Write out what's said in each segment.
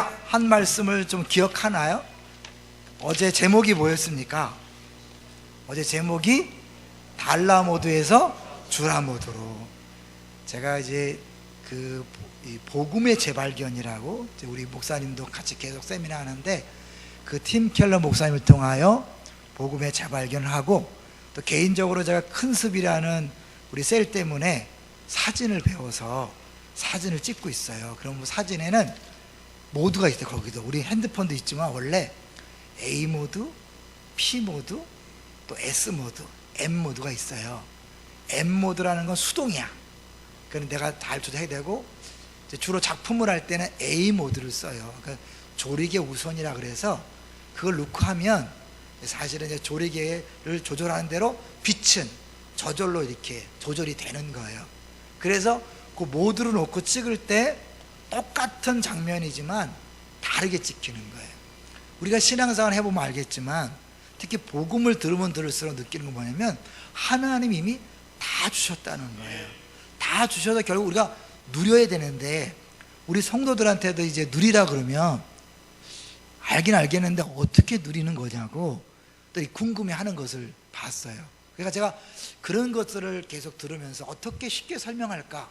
한 말씀을 좀 기억하나요? 어제 제목이 뭐였습니까? 어제 제목이 달라 모드에서 주라 모드로. 제가 이제 이 복음의 재발견이라고 우리 목사님도 같이 계속 세미나 하는데, 그 팀 켈러 목사님을 통하여 복음의 재발견을 하고, 또 개인적으로 제가 큰 습이라는 우리 셀 때문에 사진을 배워서 사진을 찍고 있어요. 그럼 사진에는 모드가 있어요. 거기도 우리 핸드폰도 있지만 원래 A 모드, P 모드, 또 S 모드, M 모드가 있어요. M 모드라는 건 수동이야. 그래서 내가 잘 조작해야 되고, 주로 작품을 할 때는 A 모드를 써요. 그러니까 조리개 우선이라 그래서 그걸 넣고 하면 사실은 이제 조리개를 조절하는 대로 빛은 저절로 이렇게 조절이 되는 거예요. 그래서 그 모드를 놓고 찍을 때 똑같은 장면이지만 다르게 찍히는 거예요. 우리가 신앙생활 해보면 알겠지만, 특히 복음을 들으면 들을수록 느끼는 건 뭐냐면, 하나님이 이미 다 주셨다는 거예요. 다 주셔서 결국 우리가 누려야 되는데, 우리 성도들한테도 이제 누리라 그러면 알긴 알겠는데 어떻게 누리는 거냐고 또 궁금해하는 것을 봤어요. 그러니까 제가 그런 것들을 계속 들으면서 어떻게 쉽게 설명할까,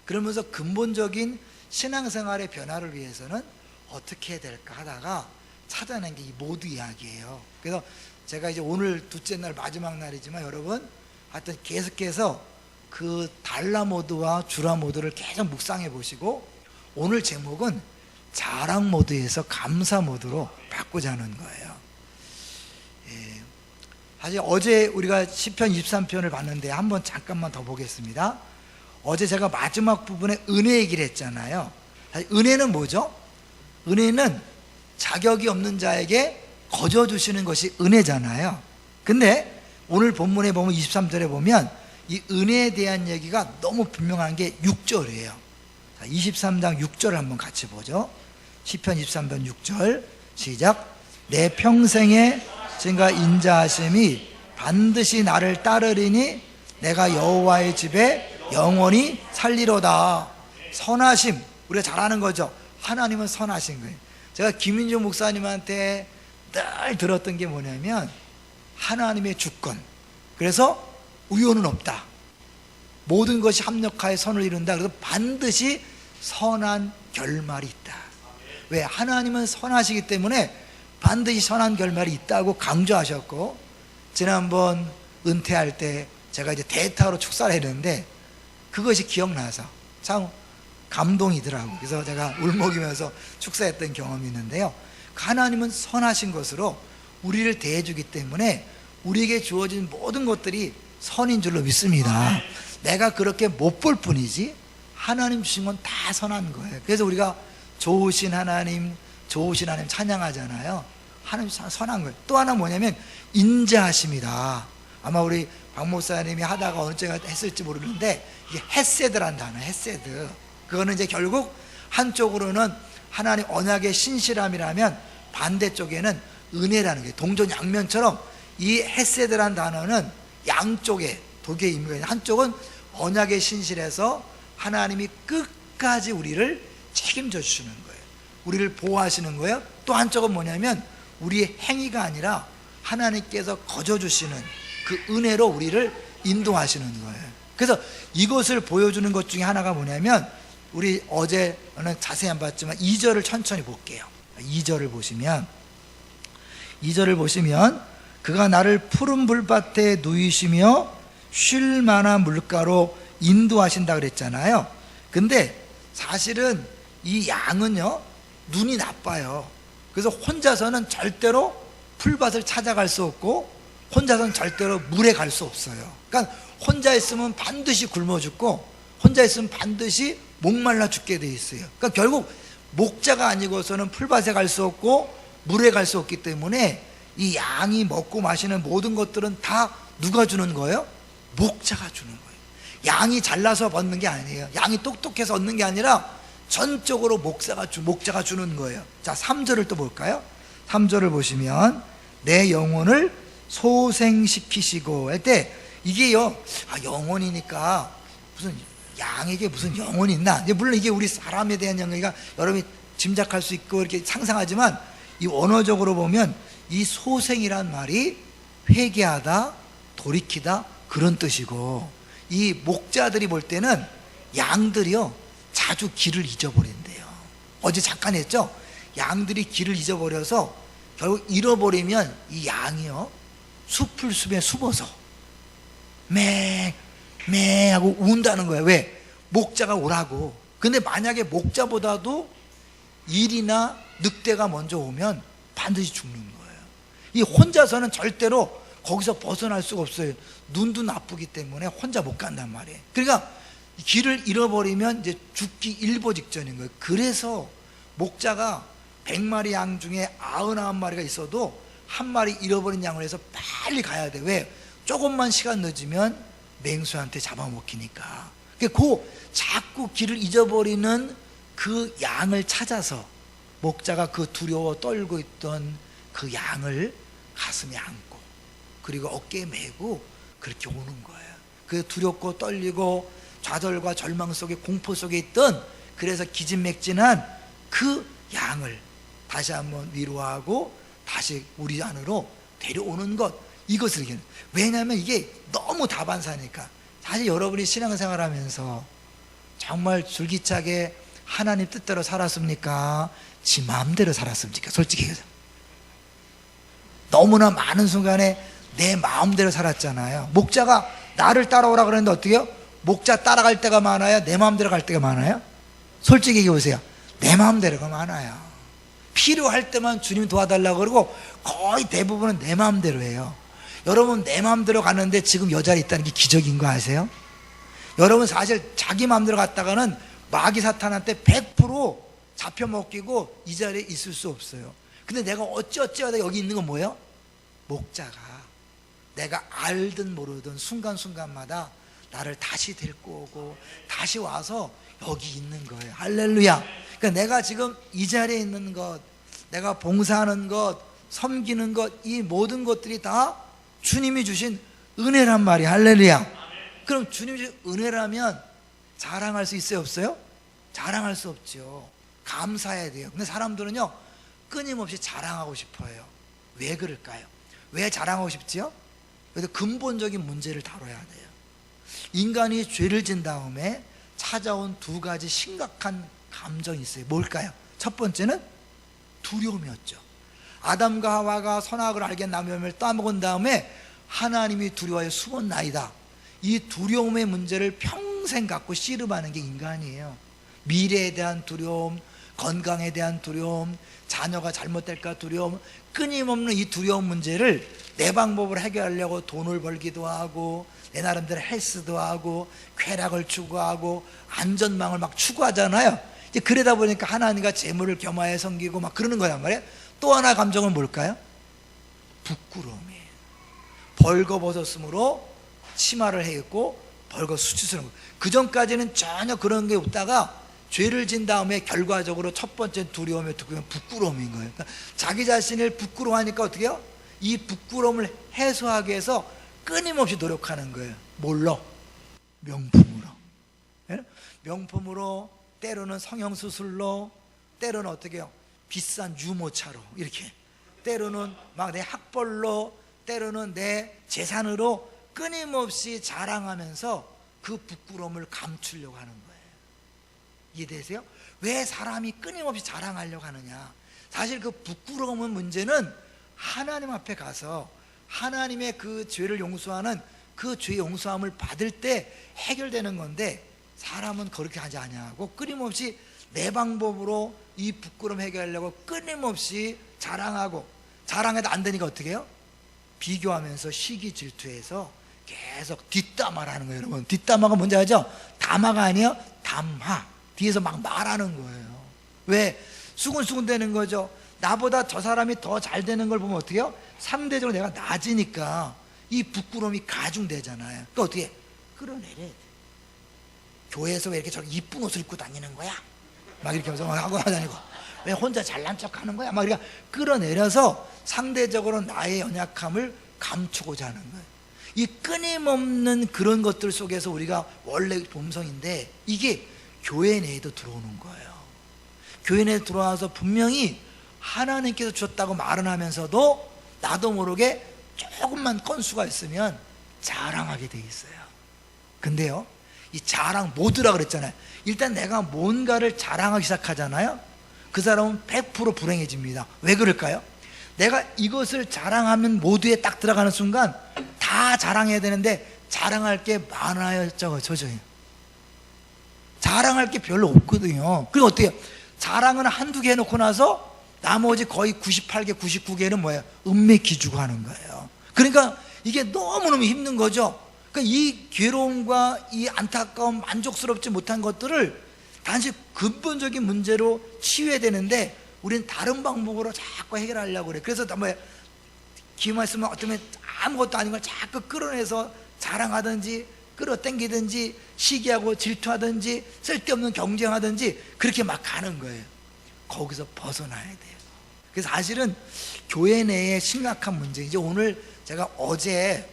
그러면서 근본적인 신앙생활의 변화를 위해서는 어떻게 해야 될까 하다가 찾아낸 게 이 모드 이야기예요. 그래서 제가 이제 오늘 둘째 날 마지막 날이지만, 여러분 하여튼 계속해서 그 달라 모드와 주라 모드를 계속 묵상해 보시고, 오늘 제목은 자랑 모드에서 감사 모드로 바꾸자는 거예요. 예. 사실 어제 우리가 시편 23편을 봤는데 한번 잠깐만 더 보겠습니다. 어제 제가 마지막 부분에 은혜 얘기를 했잖아요. 은혜는 뭐죠? 은혜는 자격이 없는 자에게 거저 주시는 것이 은혜잖아요. 근데 오늘 본문에 보면 23절에 보면 이 은혜에 대한 얘기가 너무 분명한 게 6절이에요. 23장 6절을 한번 같이 보죠. 시편 23편 6절 시작. 내 평생의 증가 인자하심이 반드시 나를 따르리니 내가 여호와의 집에 영원히 살리로다. 선하심, 우리가 잘 아는 거죠. 하나님은 선하신 거예요. 제가 김인종 목사님한테 늘 들었던 게 뭐냐면, 하나님의 주권, 그래서 우연은 없다, 모든 것이 합력하여 선을 이룬다, 그래서 반드시 선한 결말이 있다. 왜? 하나님은 선하시기 때문에 반드시 선한 결말이 있다고 강조하셨고, 지난번 은퇴할 때 제가 이제 대타로 축사를 했는데 그것이 기억나서 참 감동이더라고요. 그래서 제가 울먹이면서 축사했던 경험이 있는데요, 하나님은 선하신 것으로 우리를 대해주기 때문에 우리에게 주어진 모든 것들이 선인 줄로 믿습니다. 내가 그렇게 못 볼 뿐이지 하나님 주신 건 다 선한 거예요. 그래서 우리가 좋으신 하나님, 좋으신 하나님 찬양하잖아요. 하나님 선한 거예요. 또 하나 뭐냐면 인자하심이다. 아마 우리 박 목사님이 하다가 어느 때가 했을지 모르는데, 이게 헤세드란 단어, 헤세드. 그거는 이제 결국 한쪽으로는 하나님 언약의 신실함이라면 반대쪽에는 은혜라는 게, 동전양면처럼 이 헤세드란 단어는 양쪽에 독의 의미가, 한쪽은 언약의 신실해서 하나님이 끝까지 우리를 책임져 주시는 거예요. 우리를 보호하시는 거예요. 또 한쪽은 뭐냐면 우리의 행위가 아니라 하나님께서 거저 주시는 그 은혜로 우리를 인도하시는 거예요. 그래서 이것을 보여주는 것 중에 하나가 뭐냐면, 우리 어제는 자세히 안 봤지만 2절을 천천히 볼게요. 2절을 보시면 그가 나를 푸른 불밭에 누이시며 쉴 만한 물가로 인도하신다 그랬잖아요. 근데 사실은 이 양은요, 눈이 나빠요. 그래서 혼자서는 절대로 풀밭을 찾아갈 수 없고, 혼자서는 절대로 물에 갈 수 없어요. 그러니까 혼자 있으면 반드시 굶어 죽고, 혼자 있으면 반드시 목말라 죽게 돼 있어요. 그러니까 결국 목자가 아니고서는 풀밭에 갈 수 없고 물에 갈 수 없기 때문에 이 양이 먹고 마시는 모든 것들은 다 누가 주는 거예요? 목자가 주는 거예요. 양이 잘나서 얻는 게 아니에요. 양이 똑똑해서 얻는 게 아니라 전적으로 목자가 주는 거예요. 자, 3절을 또 볼까요? 3절을 보시면 내 영혼을 소생시키시고 할 때, 이게요, 영혼이니까 무슨 양에게 무슨 영혼이 있나? 물론 이게 우리 사람에 대한 영혼이가 여러분이 짐작할 수 있고 이렇게 상상하지만 이 원어적으로 보면 이 소생이란 말이 회개하다, 돌이키다 그런 뜻이고, 이 목자들이 볼 때는 양들이요 자주 길을 잊어버린대요. 어제 잠깐 했죠? 양들이 길을 잊어버려서 결국 잃어버리면 이 양이요 숲을 숲에 숨어서 매 하고 운다는 거예요. 왜? 목자가 오라고. 근데 만약에 목자보다도 일이나 늑대가 먼저 오면 반드시 죽는 거예요. 이 혼자서는 절대로 거기서 벗어날 수가 없어요. 눈도 나쁘기 때문에 혼자 못 간단 말이에요. 그러니까 길을 잃어버리면 이제 죽기 일보 직전인 거예요. 그래서 목자가 100마리 양 중에 99마리가 있어도 한 마리 잃어버린 양을 해서 빨리 가야 돼. 왜? 조금만 시간 늦으면 맹수한테 잡아먹히니까. 그 자꾸 길을 잊어버리는 그 양을 찾아서 목자가 그 두려워 떨고 있던 그 양을 가슴에 안고 그리고 어깨에 메고 그렇게 오는 거예요. 그 두렵고 떨리고 좌절과 절망 속에 공포 속에 있던, 그래서 기진맥진한 그 양을 다시 한번 위로하고 다시 우리 안으로 데려오는 것, 이것을 얘기해요. 왜냐하면 이게 너무 다반사니까. 사실 여러분이 신앙생활 하면서 정말 줄기차게 하나님 뜻대로 살았습니까? 지 마음대로 살았습니까? 솔직히 얘기해서 너무나 많은 순간에 내 마음대로 살았잖아요. 목자가 나를 따라오라 그랬는데 어떻게 해요? 목자 따라갈 때가 많아요? 내 마음대로 갈 때가 많아요? 솔직히 얘기해 보세요. 내 마음대로가 많아요. 필요할 때만 주님 도와달라고 그러고 거의 대부분은 내 마음대로 해요. 여러분 내 마음대로 가는데 지금 여 자리에 있다는 게 기적인 거 아세요? 여러분 사실 자기 마음대로 갔다가는 마귀 사탄한테 100% 잡혀 먹히고 이 자리에 있을 수 없어요. 근데 내가 어찌하다 여기 있는 건 뭐예요? 목자가 내가 알든 모르든 순간순간마다 나를 다시 데리고 오고 다시 와서 여기 있는 거예요. 할렐루야. 그러니까 내가 지금 이 자리에 있는 것, 내가 봉사하는 것, 섬기는 것, 이 모든 것들이 다 주님이 주신 은혜란 말이야. 할렐루야. 그럼 주님이 주신 은혜라면 자랑할 수 있어요, 없어요? 자랑할 수 없죠. 감사해야 돼요. 근데 사람들은요 끊임없이 자랑하고 싶어요. 왜 그럴까요? 왜 자랑하고 싶지요? 그래서 근본적인 문제를 다뤄야 돼요. 인간이 죄를 진 다음에 찾아온 두 가지 심각한 감정이 있어요. 뭘까요? 첫 번째는 두려움이었죠. 아담과 하와가 선악을 알게 나무를 따먹은 다음에 하나님이 두려워해 숨었나이다. 이 두려움의 문제를 평생 갖고 씨름하는 게 인간이에요. 미래에 대한 두려움, 건강에 대한 두려움, 자녀가 잘못될까 두려움, 끊임없는 이 두려움 문제를 내 방법으로 해결하려고 돈을 벌기도 하고 내 나름대로 헬스도 하고 쾌락을 추구하고 안전망을 막 추구하잖아요. 이제 그러다 보니까 하나님과 재물을 겸하여 섬기고 막 그러는 거란 말이에요. 또 하나 감정은 뭘까요? 부끄러움이에요. 벌거벗었으므로 치마를 해입고 벌거 수치스러운 거. 그 전까지는 전혀 그런 게 없다가 죄를 진 다음에 결과적으로 첫 번째 두려움이 부끄러움인 거예요. 그러니까 자기 자신을 부끄러워하니까 어떻게 해요? 이 부끄러움을 해소하기 위해서 끊임없이 노력하는 거예요. 뭘로? 명품으로. 명품으로, 때로는 성형수술로, 때로는 어떻게 해요? 비싼 유모차로, 이렇게 때로는 막 내 학벌로, 때로는 내 재산으로 끊임없이 자랑하면서 그 부끄러움을 감추려고 하는 거예요. 이해되세요? 왜 사람이 끊임없이 자랑하려고 하느냐? 사실 그 부끄러움의 문제는 하나님 앞에 가서 하나님의 그 죄를 용서하는 그 죄 용서함을 받을 때 해결되는 건데, 사람은 그렇게 하지 아니하고 끊임없이 내 방법으로 이 부끄러움 해결하려고 끊임없이 자랑하고, 자랑해도 안 되니까 어떻게 해요? 비교하면서 시기 질투해서 계속 뒷담화를 하는 거예요. 여러분, 뒷담화가 뭔지 알죠? 담화가 아니에요, 담화. 뒤에서 막 말하는 거예요. 왜? 수근수근 되는 거죠. 나보다 저 사람이 더 잘 되는 걸 보면 어떻게 해요? 상대적으로 내가 낮으니까 이 부끄러움이 가중되잖아요. 그러니까 어떻게 해? 끌어내려야 돼. 교회에서 왜 이렇게 저렇게 이쁜 옷을 입고 다니는 거야? 막 이렇게 하면서 하고 다니고, 왜 혼자 잘난 척 하는 거야? 막 이렇게 끌어내려서 상대적으로 나의 연약함을 감추고자 하는 거예요. 이 끊임없는 그런 것들 속에서 우리가 원래 본성인데 이게 교회 내에도 들어오는 거예요. 교회 내 들어와서 분명히 하나님께서 주셨다고 말은 하면서도 나도 모르게 조금만 건수가 있으면 자랑하게 돼 있어요. 근데요, 이 자랑 모드라 그랬잖아요. 일단 내가 뭔가를 자랑하기 시작하잖아요. 그 사람은 100% 불행해집니다. 왜 그럴까요? 내가 이것을 자랑하면 모두에 딱 들어가는 순간 다 자랑해야 되는데 자랑할 게 많아졌죠. 저저요. 자랑할 게 별로 없거든요. 그리고 어떻게 해요? 자랑은 한두 개 해놓고 나서 나머지 거의 98개, 99개는 뭐예요? 음메기주고 하는 거예요. 그러니까 이게 너무너무 힘든 거죠. 그러니까 이 괴로움과 이 안타까움, 만족스럽지 못한 것들을 단지 근본적인 문제로 치유해야 되는데 우리는 다른 방법으로 자꾸 해결하려고 그래. 그래서 뭐예요? 기만 있으면 어쩌면 아무것도 아닌 걸 자꾸 끌어내서 자랑하든지 끌어당기든지 시기하고 질투하든지 쓸데없는 경쟁하든지 그렇게 막 가는 거예요. 거기서 벗어나야 돼요. 그래서 사실은 교회 내에 심각한 문제, 이제 오늘 제가 어제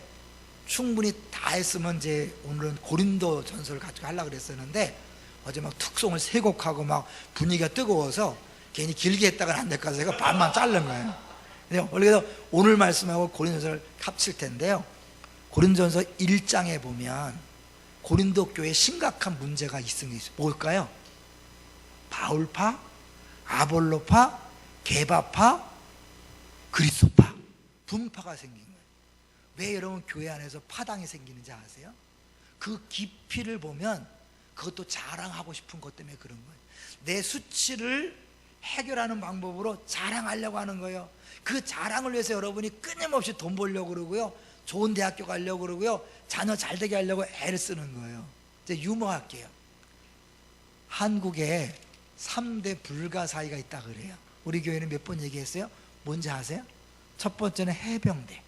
충분히 다 했으면 이제 오늘은 고린도 전설을 가지고 하려고 그랬었는데 어제 막 특송을 3곡하고 막 분위기가 뜨거워서 괜히 길게 했다가는 안 될 것 같아서 제가 반만 자른 거예요. 원래 그래서 오늘 말씀하고 고린도전을 합칠 텐데요, 고린도전서 1장에 보면 고린도 교회에 심각한 문제가 있습니다. 뭘까요? 바울파, 아볼로파, 게바파, 그리스도파, 분파가 생긴 거예요. 왜 여러분 교회 안에서 파당이 생기는지 아세요? 그 깊이를 보면 그것도 자랑하고 싶은 것 때문에 그런 거예요. 내 수치를 해결하는 방법으로 자랑하려고 하는 거예요. 그 자랑을 위해서 여러분이 끊임없이 돈 벌려고 그러고요, 좋은 대학교 가려고 그러고요, 자녀 잘 되게 하려고 애를 쓰는 거예요. 이제 유머할게요. 한국에 3대 불가사의가 있다 그래요. 우리 교회는 몇 번 얘기했어요? 뭔지 아세요? 첫 번째는 해병대.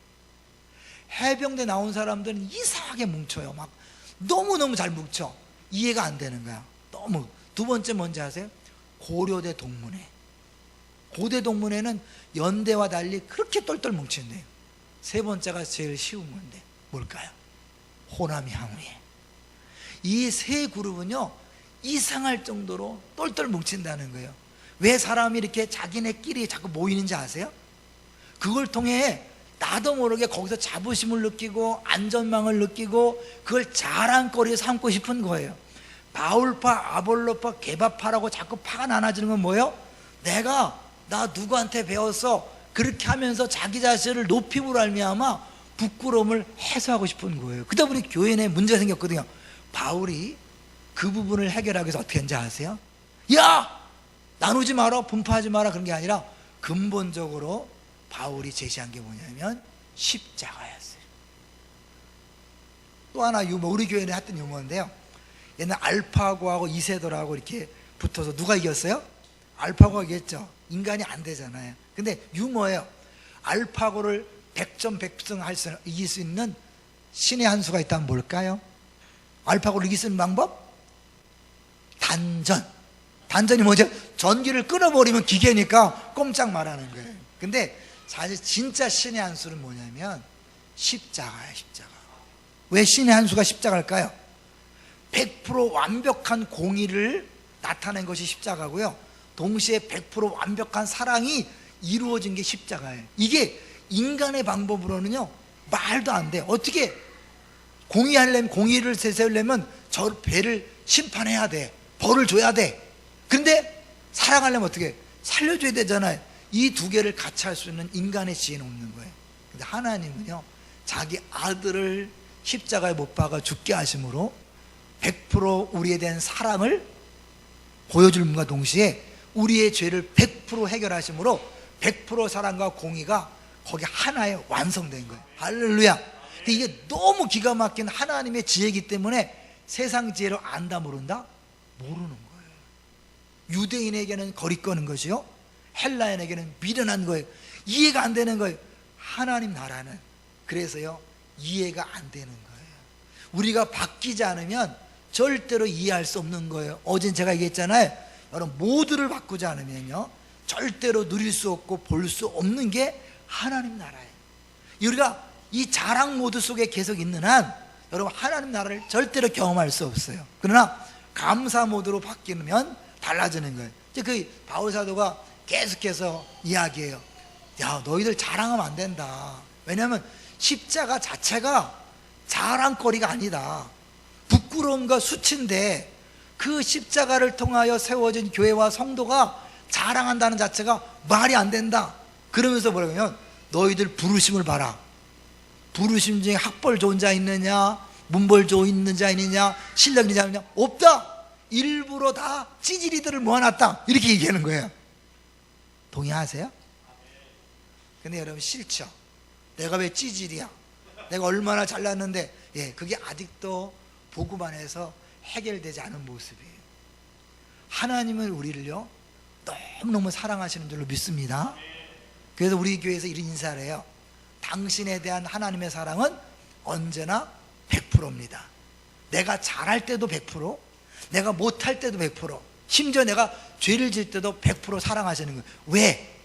해병대 나온 사람들은 이상하게 뭉쳐요. 막 너무너무 잘 뭉쳐. 이해가 안 되는 거야. 너무. 두 번째 뭔지 아세요? 고려대 동문회. 고대 동문회는 연대와 달리 그렇게 똘똘 뭉친대요. 세 번째가 제일 쉬운 건데 뭘까요? 호남이 항우회. 이 세 그룹은요 이상할 정도로 똘똘 뭉친다는 거예요. 왜 사람이 이렇게 자기네끼리 자꾸 모이는지 아세요? 그걸 통해 나도 모르게 거기서 자부심을 느끼고 안전망을 느끼고 그걸 자랑거리에 삼고 싶은 거예요. 바울파, 아볼로파, 게바파라고 자꾸 파가 나눠지는 건 뭐예요? 나 누구한테 배웠어, 그렇게 하면서 자기 자신을 높임으로 알미암아 부끄러움을 해소하고 싶은 거예요. 그러다 보니 교회 내에 문제가 생겼거든요. 바울이 그 부분을 해결하기 위해서 어떻게 했는지 아세요? 야! 나누지 마라, 분파하지 마라, 그런 게 아니라 근본적으로 바울이 제시한 게 뭐냐면 십자가였어요. 또 하나 유머, 우리 교회는 했던 유머인데요, 옛날 알파고하고 이세돌하고 이렇게 붙어서 누가 이겼어요? 알파고가 이겼죠. 인간이 안 되잖아요. 근데 유머예요. 알파고를 100점 100승 이길 수 있는 신의 한 수가 있다면 뭘까요? 알파고를 이길 수 있는 방법? 단전이 뭐죠? 전기를 끊어버리면 기계니까 꼼짝 말하는 거예요. 근데 사실 진짜 신의 한 수는 뭐냐면 십자가예요. 십자가. 왜 신의 한 수가 십자가일까요? 100% 완벽한 공의를 나타낸 것이 십자가고요, 동시에 100% 완벽한 사랑이 이루어진 게 십자가예요. 이게 인간의 방법으로는요 말도 안 돼. 어떻게 공의를 세우려면 저 배를 심판해야 돼, 벌을 줘야 돼. 그런데 사랑하려면 어떻게 살려줘야 되잖아요. 이 두 개를 같이 할 수 있는 인간의 지혜는 없는 거예요. 근데 하나님은요 자기 아들을 십자가에 못 박아 죽게 하심으로 100% 우리에 대한 사랑을 보여줄과 동시에 우리의 죄를 100% 해결하심으로 100% 사랑과 공의가 거기 하나에 완성된 거예요. 할렐루야. 근데 이게 너무 기가 막힌 하나님의 지혜이기 때문에 세상 지혜로 안다 모른다? 모르는 거예요. 유대인에게는 거리꺼는 것이요, 헬라인에게는 미련한 거예요. 이해가 안 되는 거예요. 하나님 나라는 그래서요 이해가 안 되는 거예요. 우리가 바뀌지 않으면 절대로 이해할 수 없는 거예요. 어제 제가 얘기했잖아요. 여러분 모두를 바꾸지 않으면요 절대로 누릴 수 없고 볼 수 없는 게 하나님 나라예요. 우리가 이 자랑 모드 속에 계속 있는 한 여러분 하나님 나라를 절대로 경험할 수 없어요. 그러나 감사 모드로 바뀌면 달라지는 거예요. 근데 그 바울 사도가 계속해서 이야기해요. 야, 너희들 자랑하면 안 된다. 왜냐하면 십자가 자체가 자랑거리가 아니다. 부끄러움과 수치인데 그 십자가를 통하여 세워진 교회와 성도가 자랑한다는 자체가 말이 안 된다. 그러면서 뭐라고 하면 너희들 부르심을 봐라. 부르심 중에 학벌 좋은 자 있느냐, 문벌 좋은 자 있느냐, 실력 있는 자 있느냐? 없다. 일부러 다 찌질이들을 모아놨다. 이렇게 얘기하는 거예요. 동의하세요? 근데 여러분 싫죠? 내가 왜 찌질이야? 내가 얼마나 잘났는데. 예, 그게 아직도 복음 안에서 해결되지 않은 모습이에요. 하나님은 우리를요 너무너무 사랑하시는 줄로 믿습니다. 그래서 우리 교회에서 이런 인사를 해요. 당신에 대한 하나님의 사랑은 언제나 100%입니다. 내가 잘할 때도 100%, 내가 못할 때도 100%, 심지어 내가 죄를 질 때도 100% 사랑하시는 거예요. 왜?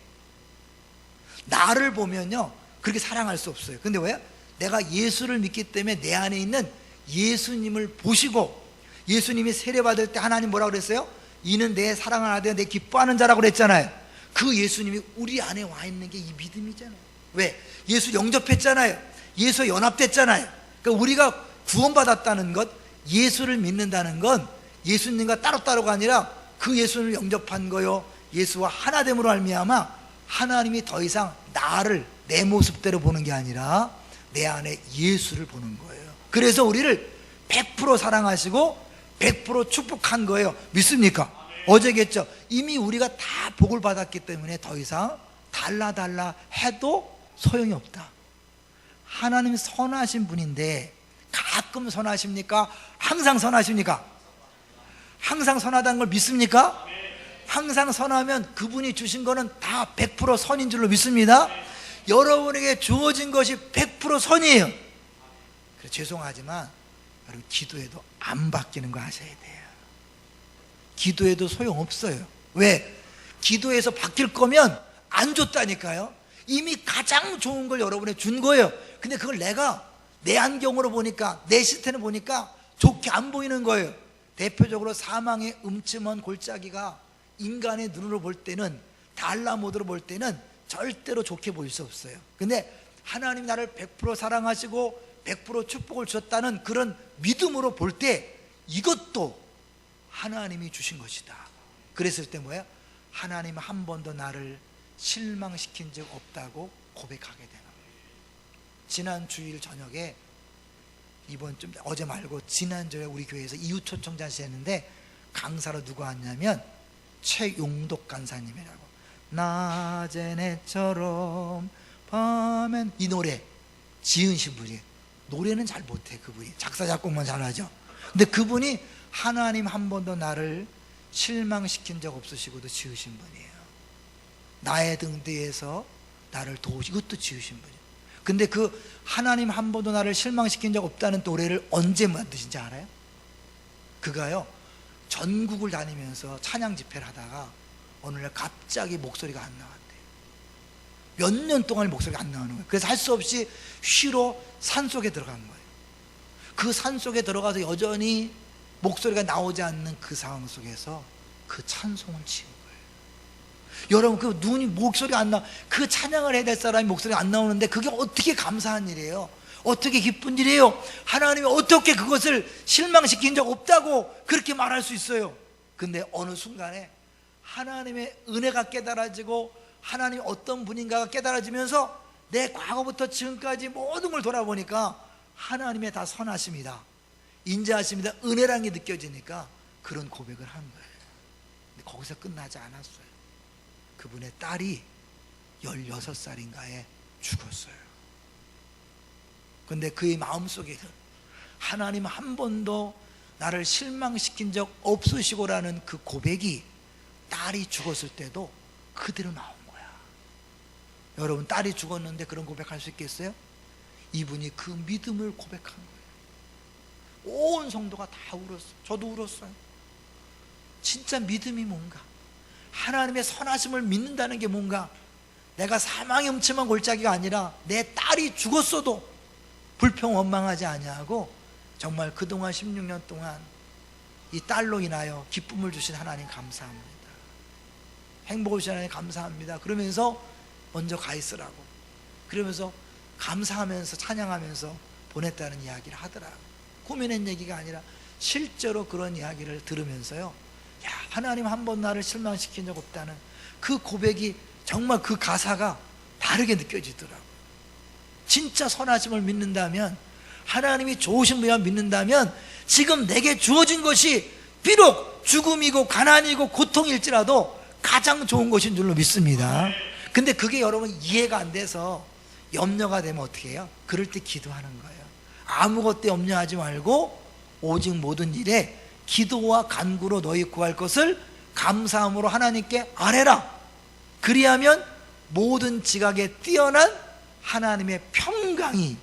나를 보면요 그렇게 사랑할 수 없어요. 근데 왜? 내가 예수를 믿기 때문에 내 안에 있는 예수님을 보시고, 예수님이 세례받을 때 하나님 뭐라고 그랬어요? 이는 내 사랑하는 아들, 내 기뻐하는 자라고 그랬잖아요. 그 예수님이 우리 안에 와 있는 게 이 믿음이잖아요. 왜? 예수 영접했잖아요. 예수 연합됐잖아요. 그러니까 우리가 구원받았다는 것, 예수를 믿는다는 건 예수님과 따로따로가 아니라 그 예수를 영접한 거요, 예수와 하나됨으로 말미암아 하나님이 더 이상 나를 내 모습대로 보는 게 아니라 내 안에 예수를 보는 거예요. 그래서 우리를 100% 사랑하시고 100% 축복한 거예요. 믿습니까? 어제겠죠. 이미 우리가 다 복을 받았기 때문에 더 이상 달라 해도 소용이 없다. 하나님이 선하신 분인데 가끔 선하십니까? 항상 선하십니까? 항상 선하다는 걸 믿습니까? 항상 선하면 그분이 주신 거는 다 100% 선인 줄로 믿습니다. 여러분에게 주어진 것이 100% 선이에요. 그래서 죄송하지만 여러분 기도해도 안 바뀌는 거 아셔야 돼요. 기도해도 소용없어요. 왜? 기도해서 바뀔 거면 안 줬다니까요. 이미 가장 좋은 걸 여러분에 준 거예요. 근데 그걸 내가 내 안경으로 보니까, 내 시스템을 보니까 좋게 안 보이는 거예요. 대표적으로 사망의 음침한 골짜기가 인간의 눈으로 볼 때는, 달라 모드로 볼 때는 절대로 좋게 보일 수 없어요. 근데 하나님이 나를 100% 사랑하시고 100% 축복을 주셨다는 그런 믿음으로 볼 때 이것도 하나님이 주신 것이다. 그랬을 때 뭐예요? 하나님 한 번도 나를 실망시킨 적 없다고 고백하게 되는 거예요. 지난 주일 저녁에, 이번 좀 어제 말고 지난주에 우리 교회에서 이웃초청잔치 했는데 강사로 누가 왔냐면 최용독 강사님이라고. 낮엔 해처럼 밤엔, 이 노래 지으신 분이, 노래는 잘 못해 그분이, 작사 작곡만 잘하죠. 근데 그분이 하나님 한 번도 나를 실망시킨 적 없으시고도 지으신 분이에요. 나의 등 뒤에서 나를 도우시고, 이것도 지으신 분이에요. 근데 그 하나님 한 번도 나를 실망시킨 적 없다는 노래를 언제 만드신지 알아요? 그가요 전국을 다니면서 찬양 집회를 하다가 어느 날 갑자기 목소리가 안 나왔대요. 몇 년 동안 목소리가 안 나오는 거예요. 그래서 할 수 없이 쉬러 산속에 들어간 거예요. 그 산속에 들어가서 여전히 목소리가 나오지 않는 그 상황 속에서 그 찬송을 지은 거예요. 여러분, 그 눈이 목소리가 안 나, 그 찬양을 해야 될 사람이 목소리가 안 나오는데 그게 어떻게 감사한 일이에요? 어떻게 기쁜 일이에요? 하나님이 어떻게 그것을 실망시킨 적 없다고 그렇게 말할 수 있어요? 근데 어느 순간에 하나님의 은혜가 깨달아지고 하나님이 어떤 분인가가 깨달아지면서 내 과거부터 지금까지 모든 걸 돌아보니까 하나님의 다 선하십니다, 인자하십니다, 은혜라는 게 느껴지니까 그런 고백을 한 거예요. 근데 거기서 끝나지 않았어요. 그분의 딸이 16살인가에 죽었어요. 근데 그의 마음속에는 하나님 한 번도 나를 실망시킨 적 없으시고라는 그 고백이 딸이 죽었을 때도 그대로 나온 거야. 여러분, 딸이 죽었는데 그런 고백할 수 있겠어요? 이분이 그 믿음을 고백한 거예요. 온 성도가 다 울었어요. 저도 울었어요. 진짜 믿음이 뭔가, 하나님의 선하심을 믿는다는 게 뭔가, 내가 사망의 음침한 골짜기가 아니라 내 딸이 죽었어도 불평 원망하지 아니하고 정말 그동안 16년 동안 이 딸로 인하여 기쁨을 주신 하나님 감사합니다. 행복을 주신 하나님 감사합니다. 그러면서 먼저 가 있으라고, 그러면서 감사하면서 찬양하면서 보냈다는 이야기를 하더라고요. 꾸며낸 얘기가 아니라 실제로 그런 이야기를 들으면서요, 야, 하나님 한 번 나를 실망시킨 적 없다는 그 고백이 정말 그 가사가 다르게 느껴지더라고요. 진짜 선하심을 믿는다면, 하나님이 좋으신 분이라 믿는다면, 지금 내게 주어진 것이 비록 죽음이고 가난이고 고통일지라도 가장 좋은 것인 줄로 믿습니다. 근데 그게 여러분 이해가 안 돼서 염려가 되면 어떻게 해요? 그럴 때 기도하는 거예요. 아무것도 염려하지 말고 오직 모든 일에 기도와 간구로 너희 구할 것을 감사함으로 하나님께 아뢰라. 그리하면 모든 지각에 뛰어난 하나님의 평강이,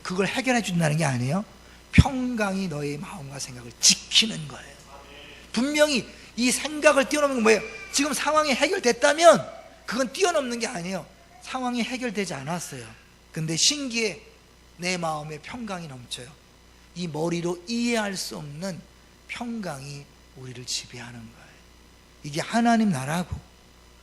그걸 해결해 준다는 게 아니에요. 평강이 너희 마음과 생각을 지키는 거예요. 분명히 이 생각을 뛰어넘는 건 뭐예요? 지금 상황이 해결됐다면 그건 뛰어넘는 게 아니에요. 상황이 해결되지 않았어요. 근데 신기해, 내 마음에 평강이 넘쳐요. 이 머리로 이해할 수 없는 평강이 우리를 지배하는 거예요. 이게 하나님 나라고,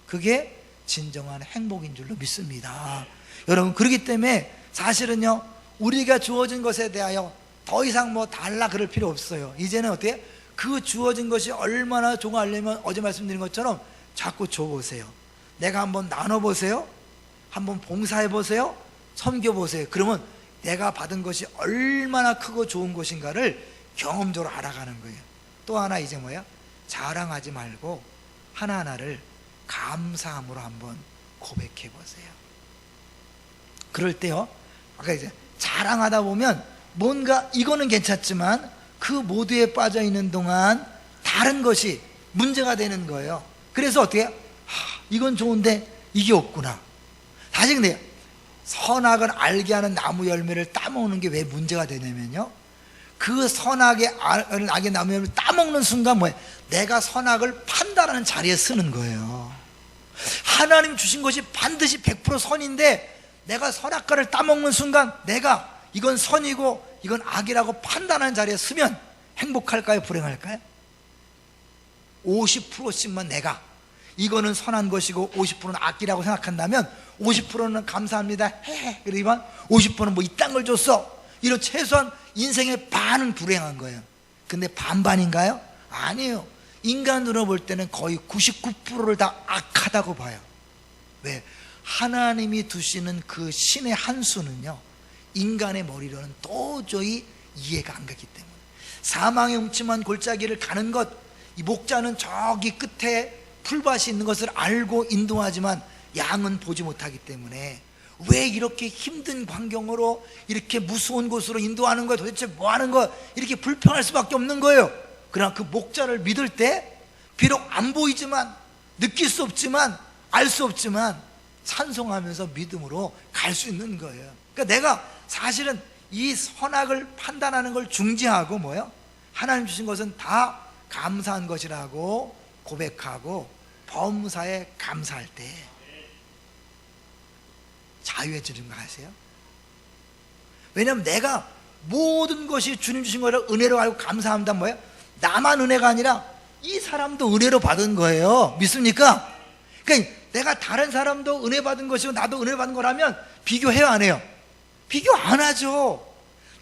그게 진정한 행복인 줄로 믿습니다. 여러분, 그렇기 때문에 사실은요, 우리가 주어진 것에 대하여 더 이상 뭐 달라 그럴 필요 없어요. 이제는 어떻게? 그 주어진 것이 얼마나 좋아하려면 어제 말씀드린 것처럼 자꾸 줘보세요. 내가 한번 나눠보세요. 한번 봉사해보세요. 섬겨보세요. 그러면 내가 받은 것이 얼마나 크고 좋은 것인가를 경험적으로 알아가는 거예요. 또 하나, 이제 뭐야? 자랑하지 말고 하나하나를 감사함으로 한번 고백해보세요. 그럴 때요, 아까 이제 자랑하다 보면 뭔가 이거는 괜찮지만 그 모두에 빠져 있는 동안 다른 것이 문제가 되는 거예요. 그래서 어떻게 해요? 이건 좋은데 이게 없구나. 다시, 근데 선악을 알게 하는 나무 열매를 따먹는 게 왜 문제가 되냐면요, 그 선악의 알게 나무 열매를 따먹는 순간 뭐예요? 내가 선악을 판단하는 자리에 쓰는 거예요. 하나님 주신 것이 반드시 100% 선인데 내가 선악과를 따먹는 순간 내가 이건 선이고 이건 악이라고 판단하는 자리에 서면 행복할까요? 불행할까요? 50%씩만 내가 이거는 선한 것이고 50%는 악이라고 생각한다면 50%는 감사합니다 그러지만 50%는 뭐 이딴 걸 줬어, 이런 최소한 인생의 반은 불행한 거예요. 근데 반반인가요? 아니에요. 인간으로 볼 때는 거의 99%를 다 악하다고 봐요. 왜? 하나님이 두시는 그 신의 한 수는요, 인간의 머리로는 도저히 이해가 안 가기 때문에. 사망의 음침한 골짜기를 가는 것, 이 목자는 저기 끝에 풀밭이 있는 것을 알고 인도하지만 양은 보지 못하기 때문에 왜 이렇게 힘든 광경으로 이렇게 무서운 곳으로 인도하는 거야? 도대체 뭐 하는 거야? 이렇게 불평할 수밖에 없는 거예요. 그러나 그 목자를 믿을 때 비록 안 보이지만, 느낄 수 없지만, 알 수 없지만 찬송하면서 믿음으로 갈 수 있는 거예요. 그러니까 내가 사실은 이 선악을 판단하는 걸 중지하고 뭐예요? 하나님 주신 것은 다 감사한 것이라고 고백하고 범사에 감사할 때 자유해지는 거 아세요? 왜냐하면 내가 모든 것이 주님 주신 거를 은혜로 알고 감사합니다. 뭐예요? 나만 은혜가 아니라 이 사람도 은혜로 받은 거예요. 믿습니까? 그러니까 내가 다른 사람도 은혜 받은 것이고 나도 은혜 받은 거라면 비교해요, 안 해요? 비교 안 하죠.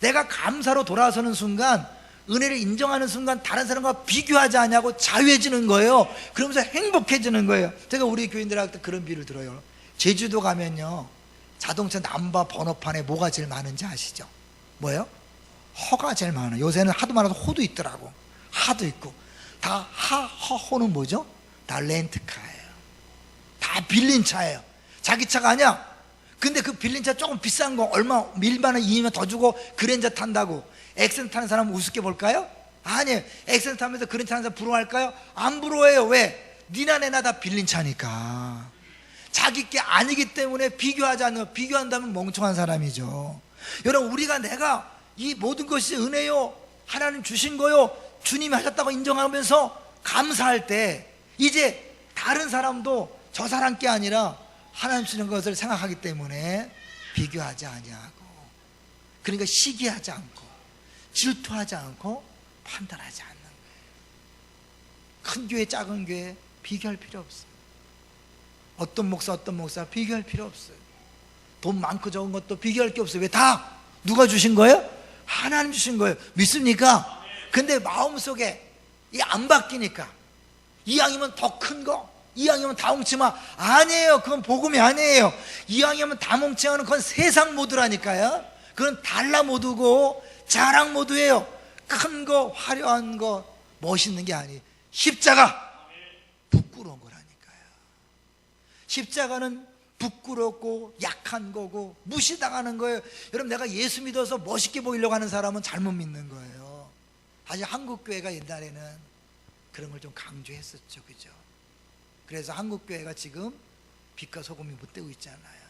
내가 감사로 돌아서는 순간, 은혜를 인정하는 순간 다른 사람과 비교하지 않냐고 자유해지는 거예요. 그러면서 행복해지는 거예요. 제가 우리 교인들한테 그런 비유를 들어요. 제주도 가면요, 자동차 남바 번호판에 뭐가 제일 많은지 아시죠? 뭐예요? 허가 제일 많아요. 요새는 하도 많아서 호도 있더라고. 하도 있고. 다 호는 뭐죠? 다 렌트카예요. 다 빌린 차예요. 자기 차가 아니야. 근데 그 빌린 차 조금 비싼 거 얼마, 1만 원, 2만 원 더 주고 그랜저 탄다고 엑센 타는 사람은 우습게 볼까요? 아니에요. 엑센 타면서 그랜저 타는 사람 부러워할까요? 안 부러워해요. 왜? 니나 내나 다 빌린 차니까. 자기 게 아니기 때문에 비교하지 않는 거. 비교한다면 멍청한 사람이죠. 여러분, 우리가 내가 이 모든 것이 은혜요, 하나님 주신 거요, 주님이 하셨다고 인정하면서 감사할 때 이제 다른 사람도 저 사람 게 아니라 하나님 주신 것을 생각하기 때문에 비교하지 아니하고, 그러니까 시기하지 않고 질투하지 않고 판단하지 않는 거예요. 큰 교회 작은 교회 비교할 필요 없어요. 어떤 목사 비교할 필요 없어요. 돈 많고 적은 것도 비교할 게 없어요. 왜? 다 누가 주신 거예요? 하나님 주신 거예요. 믿습니까? 근데 마음속에 이 안 바뀌니까 이왕이면 더 큰 거, 이왕이면 다 뭉치마. 아니에요. 그건 복음이 아니에요. 이왕이면 다 뭉치마는 그건 세상 모드라니까요. 그건 달라 모드고 자랑 모드예요. 큰 거, 화려한 거, 멋있는 게 아니에요. 십자가 부끄러운 거라니까요. 십자가는 부끄럽고 약한 거고 무시당하는 거예요. 여러분, 내가 예수 믿어서 멋있게 보이려고 하는 사람은 잘못 믿는 거예요. 사실 한국교회가 옛날에는 그런 걸 좀 강조했었죠. 그죠? 그래서 한국교회가 지금 빛과 소금이 못 되고 있잖아요.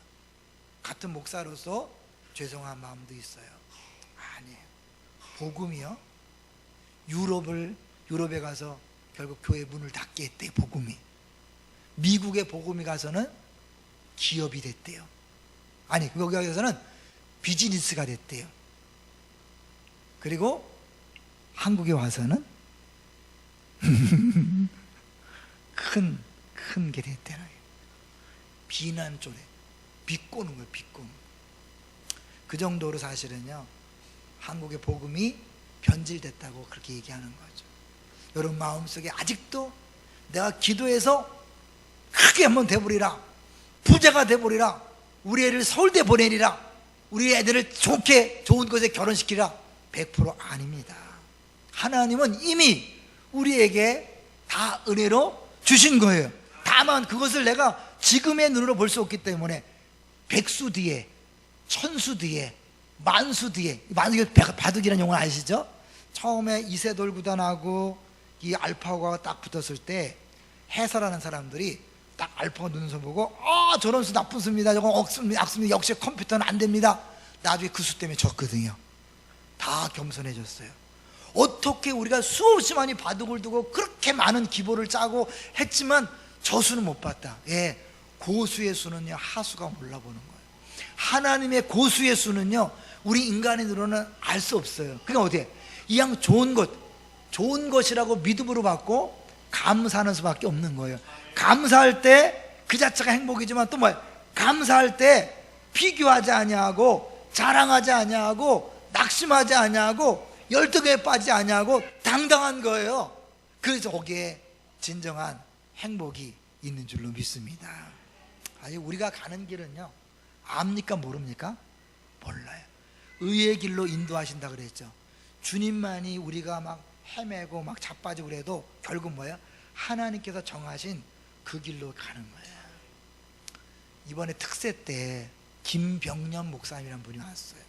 같은 목사로서 죄송한 마음도 있어요. 아니에요. 복음이요, 유럽에 가서 결국 교회 문을 닫게 했대요. 복음이. 미국의 복음이 가서는 기업이 됐대요. 아니, 거기 가서는 비즈니스가 됐대요. 그리고 한국에 와서는 큰 게 됐대요. 비난 쪽에 비꼬는 거예요. 비꼬는. 그 정도로 사실은요, 한국의 복음이 변질됐다고 그렇게 얘기하는 거죠. 여러분 마음속에 아직도 내가 기도해서 크게 한번 돼버리라, 부자가 돼버리라, 우리 애를 서울대 보내리라, 우리 애들을 좋은 곳에 결혼시키라, 100% 아닙니다. 하나님은 이미 우리에게 다 은혜로 주신 거예요. 다만 그것을 내가 지금의 눈으로 볼 수 없기 때문에 백수 뒤에, 천수 뒤에, 만수 뒤에, 만수 바둑이라는 용어 아시죠? 처음에 이세돌 구단하고 이 알파고가 딱 붙었을 때 해설하는 사람들이 딱 알파고 눈썹 보고 저런 수 나쁜 수입니다, 저건 악수입니다, 역시 컴퓨터는 안 됩니다. 나중에 그 수 때문에 졌거든요. 다 겸손해졌어요. 어떻게 우리가 수없이 많이 바둑을 두고 그렇게 많은 기보를 짜고 했지만 저수는 못 봤다. 예, 고수의 수는요, 하수가 몰라보는 거예요. 하나님의 고수의 수는요, 우리 인간의 눈으로는 알 수 없어요. 그러니까 어디에 이왕 좋은 것이라고 믿음으로 받고 감사하는 수밖에 없는 거예요. 감사할 때 그 자체가 행복이지만 또 뭐예요? 감사할 때 비교하지 아니하고 자랑하지 아니하고 낙심하지 아니하고 열등에 빠지지 아니하고 당당한 거예요. 그래서 거기에 진정한 행복이 있는 줄로 믿습니다. 아니, 우리가 가는 길은요, 압니까 모릅니까? 몰라요. 의의 길로 인도하신다 그랬죠. 주님만이 우리가 막 헤매고 막 자빠지고 그래도 결국 뭐예요? 하나님께서 정하신 그 길로 가는 거예요. 이번에 특세 때 김병년 목사님이라는 분이 왔어요.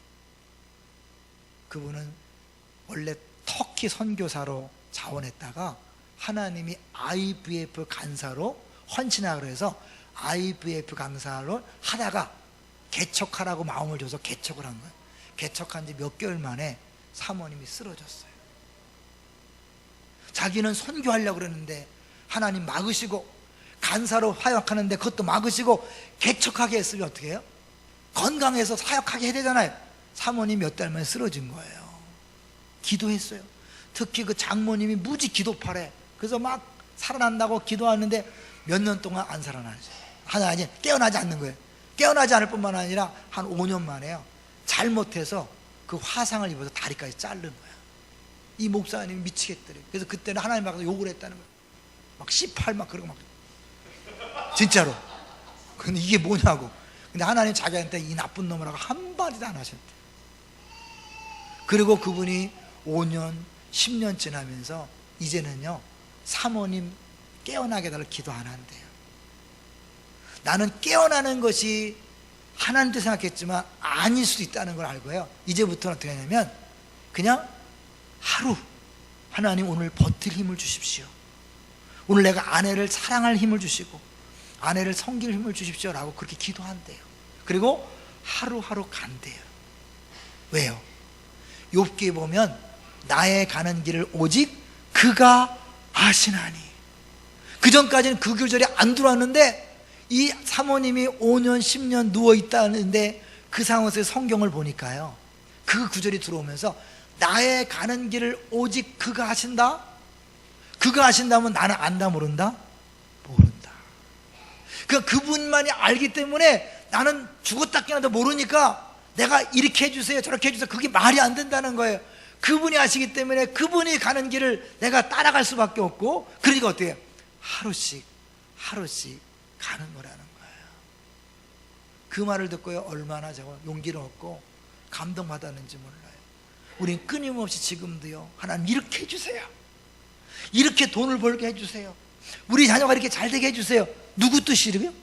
그분은 원래 터키 선교사로 자원했다가 하나님이 IVF 간사로 헌신하라고 해서 IVF 강사로 하다가 개척하라고 마음을 줘서 개척을 한 거예요. 개척한 지 몇 개월 만에 사모님이 쓰러졌어요. 자기는 선교하려고 그러는데 하나님 막으시고, 간사로 사역하는데 그것도 막으시고, 개척하게 했으면 어떻게 해요? 건강해서 사역하게 해야 되잖아요. 사모님 몇 달 만에 쓰러진 거예요. 기도했어요. 특히 그 장모님이 무지 기도파래. 그래서 막 살아난다고 기도하는데 몇 년 동안 안 살아나죠. 하나님 깨어나지 않는 거예요. 깨어나지 않을 뿐만 아니라 한 5년 만에요, 잘못해서 그 화상을 입어서 다리까지 자른 거야. 이 목사님이 미치겠더래. 그래서 그때는 하나님 앞에서 욕을 했다는 거예요. 막 C8 막 그러고 막 진짜로. 근데 이게 뭐냐고. 근데 하나님 자기한테 이 나쁜 놈이라고 한마디도 안 하셨대. 그리고 그분이 5년 10년 지나면서 이제는요, 사모님 깨어나게 달라고 기도 안 한대요. 나는 깨어나는 것이 하나님도 생각했지만 아닐 수도 있다는 걸 알고요, 이제부터는 어떻게 하냐면 그냥 하루, 하나님 오늘 버틸 힘을 주십시오, 오늘 내가 아내를 사랑할 힘을 주시고 아내를 섬길 힘을 주십시오 라고 그렇게 기도한대요. 그리고 하루하루 간대요. 왜요? 욥기에 보면 나의 가는 길을 오직 그가 아시나니. 그 전까지는 그 구절이 안 들어왔는데 이 사모님이 5년 10년 누워있다는데 그 상황에서 성경을 보니까요, 그 구절이 들어오면서 나의 가는 길을 오직 그가 아신다? 그가 아신다면 나는 안다 모른다? 모른다. 그분만이 알기 때문에 나는 죽었다 깨어나도 모르니까 내가 이렇게 해주세요 저렇게 해주세요 그게 말이 안 된다는 거예요. 그분이 아시기 때문에 그분이 가는 길을 내가 따라갈 수밖에 없고, 그러니까 어때요? 하루씩 가는 거라는 거예요. 그 말을 듣고요 얼마나 제가 용기를 얻고 감동받았는지 몰라요. 우린 끊임없이 지금도요 하나님 이렇게 해주세요, 이렇게 돈을 벌게 해주세요, 우리 자녀가 이렇게 잘 되게 해주세요. 누구 뜻이래요?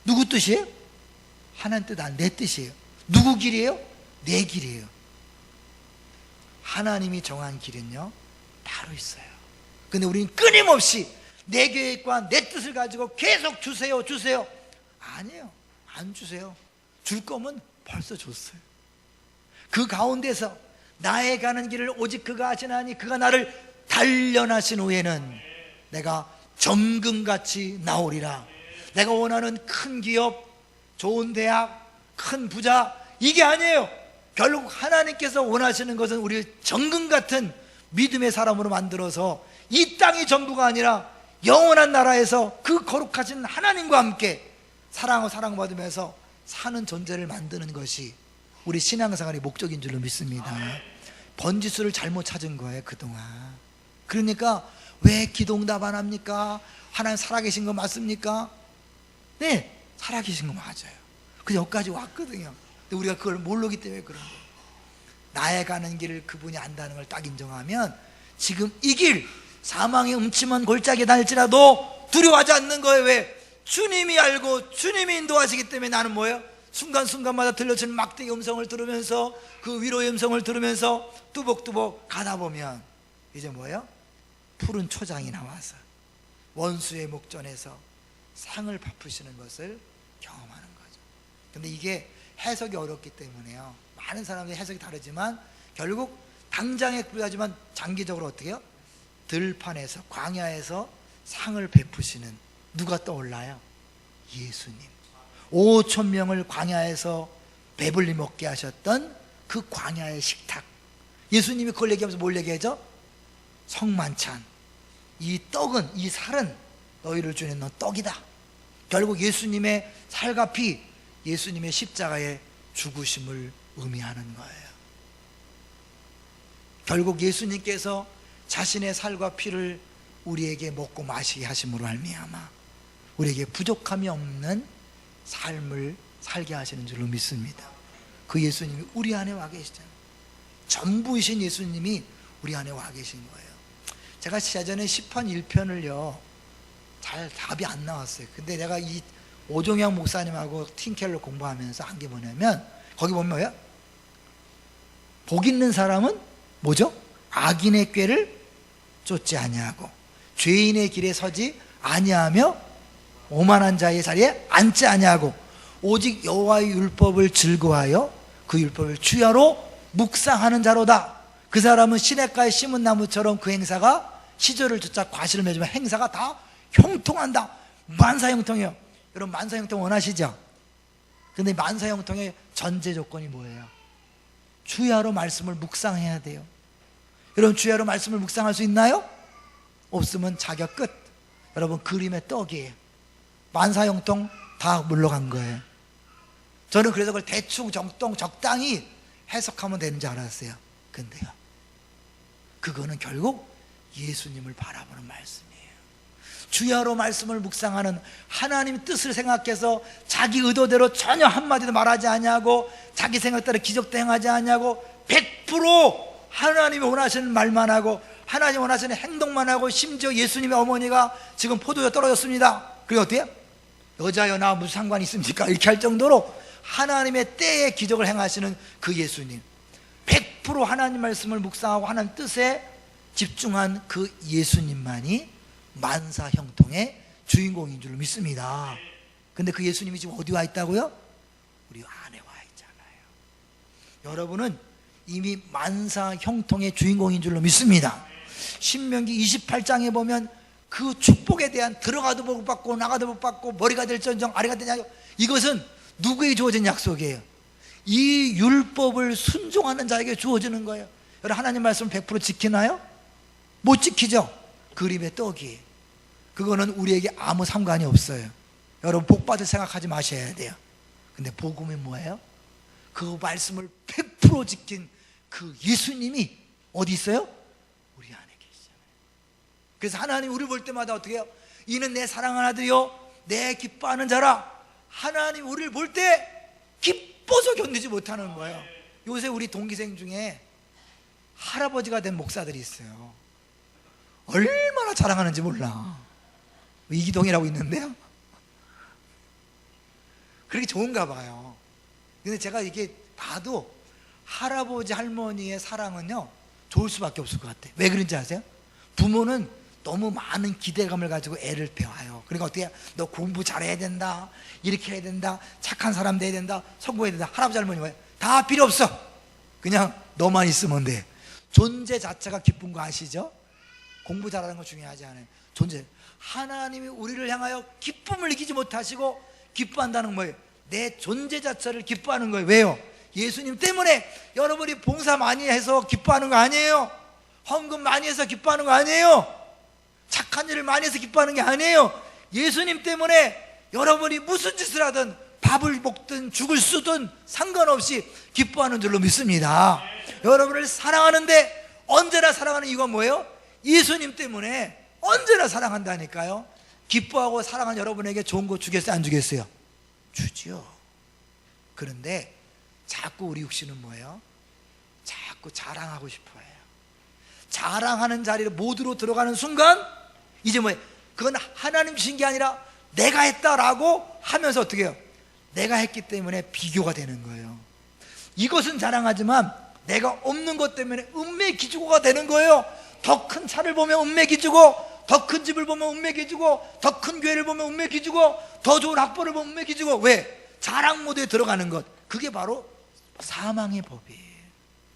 누구 뜻이에요? 하나님 뜻 아니에요. 내 뜻이에요. 누구 길이에요? 내 길이에요. 하나님이 정한 길은요 바로 있어요. 근데 우리는 끊임없이 내 계획과 내 뜻을 가지고 계속 주세요 아니에요. 안 주세요. 줄 거면 벌써 줬어요. 그 가운데서 나의 가는 길을 오직 그가 하시나니 그가 나를 단련하신 후에는 내가 정금같이 나오리라. 내가 원하는 큰 기업, 좋은 대학, 큰 부자, 이게 아니에요. 결국 하나님께서 원하시는 것은 우리를 정금같은 믿음의 사람으로 만들어서 이 땅이 전부가 아니라 영원한 나라에서 그 거룩하신 하나님과 함께 사랑하고 사랑받으면서 사는 존재를 만드는 것이 우리 신앙생활의 목적인 줄로 믿습니다. 번지수를 잘못 찾은 거예요 그동안. 그러니까 왜 기도응답 안 합니까? 하나님 살아계신 거 맞습니까? 네, 살아계신 거 맞아요. 그래서 여기까지 왔거든요. 근데 우리가 그걸 모르기 때문에 그런 거예요. 나의 가는 길을 그분이 안다는 걸 딱 인정하면 지금 이 길 사망의 음침한 골짜기에 다닐지라도 두려워하지 않는 거예요. 왜? 주님이 알고 주님이 인도하시기 때문에 나는 뭐예요? 순간순간마다 들려지는 막대기 음성을 들으면서 그 위로의 음성을 들으면서 뚜벅뚜벅 가다 보면 이제 뭐예요? 푸른 초장이 나와서 원수의 목전에서 상을 베푸시는 것을 경험하는 거죠. 근데 이게 해석이 어렵기 때문에요 많은 사람들이 해석이 다르지만 결국 당장에 그러하지만 장기적으로 어떻게 해요? 들판에서 광야에서 상을 베푸시는 누가 떠올라요? 예수님. 5천 명을 광야에서 배불리 먹게 하셨던 그 광야의 식탁. 예수님이 그걸 얘기하면서 뭘 얘기하죠? 성만찬. 이 떡은, 이 살은 너희를 주는 넌 떡이다. 결국 예수님의 살과 피, 예수님의 십자가의 죽으심을 의미하는 거예요. 결국 예수님께서 자신의 살과 피를 우리에게 먹고 마시게 하심으로 말미암아 우리에게 부족함이 없는 삶을 살게 하시는 줄로 믿습니다. 그 예수님이 우리 안에 와 계시잖아요. 전부이신 예수님이 우리 안에 와 계신 거예요. 제가 예전에 시편 1편을요 잘 답이 안 나왔어요. 근데 내가 이 오종영 목사님하고 팀켈로 공부하면서 한 게 뭐냐면 거기 보면 뭐예요? 복 있는 사람은 뭐죠? 악인의 꾀를 쫓지 아니하고 죄인의 길에 서지 아니하며 오만한 자의 자리에 앉지 아니하고 오직 여호와의 율법을 즐거워하여 그 율법을 주야로 묵상하는 자로다. 그 사람은 시냇가에 심은 나무처럼 그 행사가 시절을 쫓아 과실을 맺으면 행사가 다 형통한다. 만사형통이요. 여러분 만사형통 원하시죠? 근데 만사형통의 전제 조건이 뭐예요? 주야로 말씀을 묵상해야 돼요. 여러분 주야로 말씀을 묵상할 수 있나요? 없으면 자격 끝. 여러분 그림의 떡이에요. 만사형통 다 물러간 거예요. 저는 그래서 그걸 대충 적당히 해석하면 되는 줄 알았어요. 근데요 그거는 결국 예수님을 바라보는 말씀이에요. 주야로 말씀을 묵상하는 하나님의 뜻을 생각해서 자기 의도대로 전혀 한마디도 말하지 아니하고 자기 생각대로 기적도 행하지 아니하고 100% 하나님이 원하시는 말만 하고 하나님이 원하시는 행동만 하고 심지어 예수님의 어머니가 지금 포도주가 떨어졌습니다. 그리고 어때요? 여자여 나 무슨 상관이 있습니까? 이렇게 할 정도로 하나님의 때에 기적을 행하시는 그 예수님, 100% 하나님 말씀을 묵상하고 하나님 뜻에 집중한 그 예수님만이 만사형통의 주인공인 줄 믿습니다. 근데 그 예수님이 지금 어디 와 있다고요? 우리 안에 와 있잖아요. 여러분은 이미 만사형통의 주인공인 줄로 믿습니다. 신명기 28장에 보면 그 축복에 대한 들어가도 못 받고 나가도 못 받고 머리가 될전정 아래가 되냐, 이것은 누구에게 주어진 약속이에요? 이 율법을 순종하는 자에게 주어지는 거예요. 여러분 하나님 말씀을 100% 지키나요? 못 지키죠. 그림의 떡이 그거는 우리에게 아무 상관이 없어요. 여러분 복 받을 생각하지 마셔야 돼요. 근데 복음이 뭐예요? 그 말씀을 100% 지킨 그 예수님이 어디 있어요? 우리 안에 계시잖아요. 그래서 하나님 우리 볼 때마다 어떻게 해요? 이는 내 사랑하는 아들이요 내 기뻐하는 자라. 하나님 우리를 볼 때 기뻐서 견디지 못하는 거예요. 요새 우리 동기생 중에 할아버지가 된 목사들이 있어요. 얼마나 자랑하는지 몰라. 이기동이라고 있는데요, 그렇게 좋은가 봐요. 근데 제가 이게 봐도 할아버지 할머니의 사랑은요 좋을 수밖에 없을 것 같아요. 왜 그런지 아세요? 부모는 너무 많은 기대감을 가지고 애를 배워요. 그러니까 어떻게 해요? 너 공부 잘해야 된다, 이렇게 해야 된다, 착한 사람 돼야 된다, 성공해야 된다. 할아버지 할머니 뭐예요? 다 필요 없어, 그냥 너만 있으면 돼. 존재 자체가 기쁜 거 아시죠? 공부 잘하는 거 중요하지 않아요. 존재. 하나님이 우리를 향하여 기쁨을 느끼지 못하시고 기뻐한다는 건 뭐예요? 내 존재 자체를 기뻐하는 거예요. 왜요? 예수님 때문에. 여러분이 봉사 많이 해서 기뻐하는 거 아니에요. 헌금 많이 해서 기뻐하는 거 아니에요. 착한 일을 많이 해서 기뻐하는 게 아니에요. 예수님 때문에 여러분이 무슨 짓을 하든 밥을 먹든 죽을 쓰든 상관없이 기뻐하는 줄로 믿습니다. 여러분을 사랑하는데 언제나 사랑하는 이유가 뭐예요? 예수님 때문에 언제나 사랑한다니까요. 기뻐하고 사랑한 여러분에게 좋은 거 주겠어요? 안 주겠어요? 주지요. 그런데 자꾸 우리 육신은 뭐예요? 자꾸 자랑하고 싶어 해요. 자랑하는 자리를 모두로 들어가는 순간 이제 뭐예요? 그건 하나님 주신 게 아니라 내가 했다라고 하면서 어떻게 해요? 내가 했기 때문에 비교가 되는 거예요. 이것은 자랑하지만 내가 없는 것 때문에 은매기주고가 되는 거예요. 더 큰 차를 보면 은매기주고, 더 큰 집을 보면 은매기주고, 더 큰 교회를 보면 은매기주고, 더 좋은 학벌을 보면 은매기주고. 왜? 자랑 모드에 들어가는 것. 그게 바로 사망의 법이에요.